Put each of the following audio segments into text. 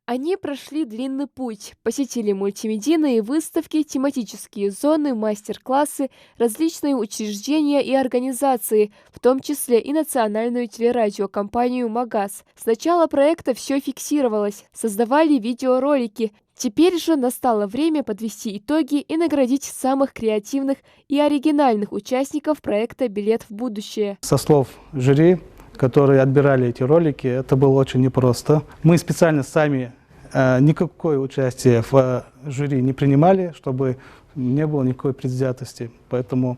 Они прошли длинный путь, посетили мультимедийные выставки, тематические зоны, мастер-классы, различные учреждения и организации, в том числе и национальную телерадиокомпанию «Магаз». С начала проекта все фиксировалось, создавали видеоролики. Теперь же настало время подвести итоги и наградить самых креативных и оригинальных участников проекта «Билет в будущее». Со слов жюри, которые отбирали эти ролики, это было очень непросто. Мы специально сами никакое участие в жюри не принимали, чтобы не было никакой предвзятости. Поэтому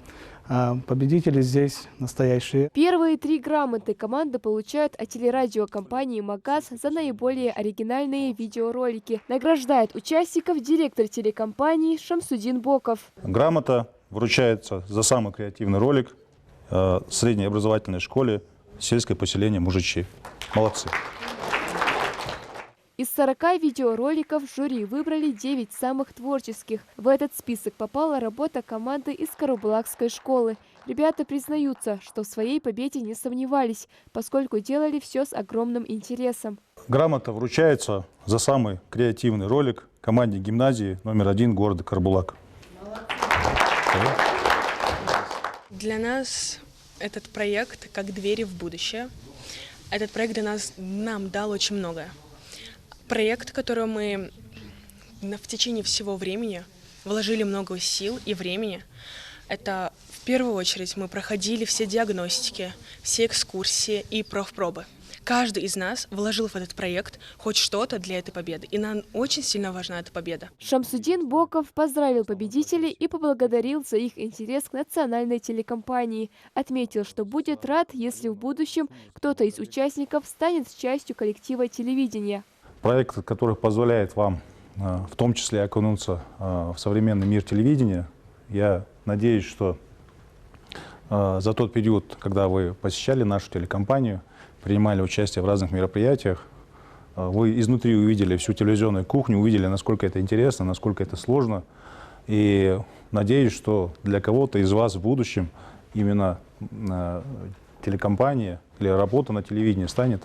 победители здесь настоящие. Первые 3 грамоты команда получает от телерадиокомпании «Магаз» за наиболее оригинальные видеоролики. Награждает участников директор телекомпании Шамсудин Боков. Грамота вручается за самый креативный ролик в средней образовательной школе сельское поселение Мужичи. Молодцы. Из 40 видеороликов жюри выбрали 9 самых творческих. В этот список попала работа команды из Карабулакской школы. Ребята признаются, что в своей победе не сомневались, поскольку делали все с огромным интересом. Грамота вручается за самый креативный ролик команде гимназии номер 1 города Карабулак. Для нас этот проект как двери в будущее. Этот проект нам дал очень многое. Проект, в который мы в течение всего времени вложили много сил и времени. Это в первую очередь мы проходили все диагностики, все экскурсии и профпробы. Каждый из нас вложил в этот проект хоть что-то для этой победы, и нам очень сильно важна эта победа. Шамсудин Боков поздравил победителей и поблагодарил за их интерес к национальной телекомпании. Отметил, что будет рад, если в будущем кто-то из участников станет частью коллектива телевидения. Проект, который позволяет вам в том числе окунуться в современный мир телевидения. Я надеюсь, что за тот период, когда вы посещали нашу телекомпанию, принимали участие в разных мероприятиях, вы изнутри увидели всю телевизионную кухню, увидели, насколько это интересно, насколько это сложно. И надеюсь, что для кого-то из вас в будущем именно телекомпания или работа на телевидении станет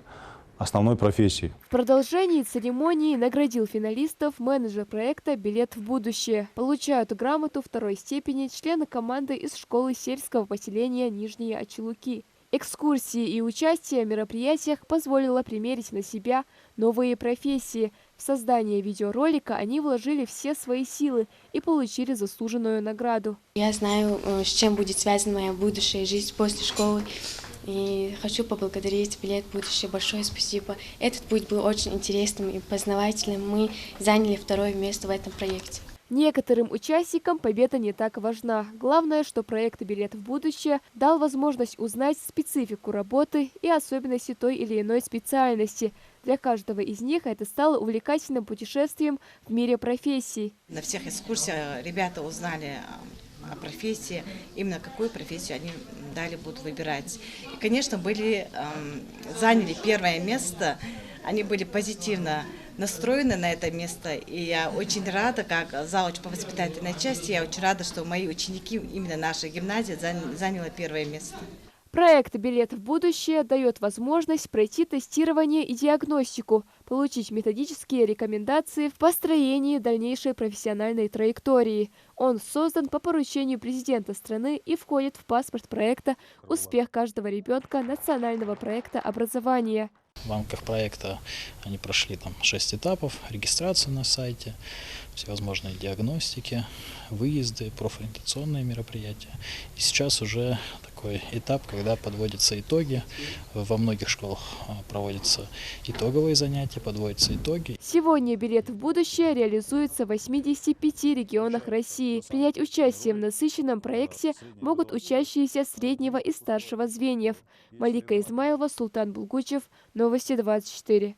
основной профессии. В продолжении церемонии наградил финалистов менеджер проекта «Билет в будущее». Получают грамоту 2-й степени члены команды из школы сельского поселения Нижние Очелуки. Экскурсии и участие в мероприятиях позволило примерить на себя новые профессии. В создание видеоролика они вложили все свои силы и получили заслуженную награду. Я знаю, с чем будет связана моя будущая жизнь после школы. И хочу поблагодарить «Билет в будущее». Большое спасибо. Этот путь был очень интересным и познавательным. Мы заняли 2-е место в этом проекте. Некоторым участникам победа не так важна. Главное, что проект «Билет в будущее» дал возможность узнать специфику работы и особенности той или иной специальности. Для каждого из них это стало увлекательным путешествием в мире профессий. На всех экскурсиях ребята узнали о профессии, именно какую профессию они далее будут выбирать. И, конечно, заняли 1-е место, они были позитивно настроены на это место, и я очень рада, как завуч по воспитательной части, я очень рада, что мои ученики, именно наша гимназия, заняла 1-е место. Проект «Билет в будущее» дает возможность пройти тестирование и диагностику, получить методические рекомендации в построении дальнейшей профессиональной траектории. Он создан по поручению президента страны и входит в паспорт проекта «Успех каждого ребенка» национального проекта образования. В рамках проекта они прошли 6 этапов: регистрацию на сайте, всевозможные диагностики, выезды, профориентационные мероприятия. И сейчас уже такой этап, когда подводятся итоги. Во многих школах проводятся итоговые занятия, подводятся итоги. Сегодня «Билет в будущее» реализуется в 85 регионах России. Принять участие в насыщенном проекте могут учащиеся среднего и старшего звеньев. Малика Измайлова, Султан Булгучев, Новости 24.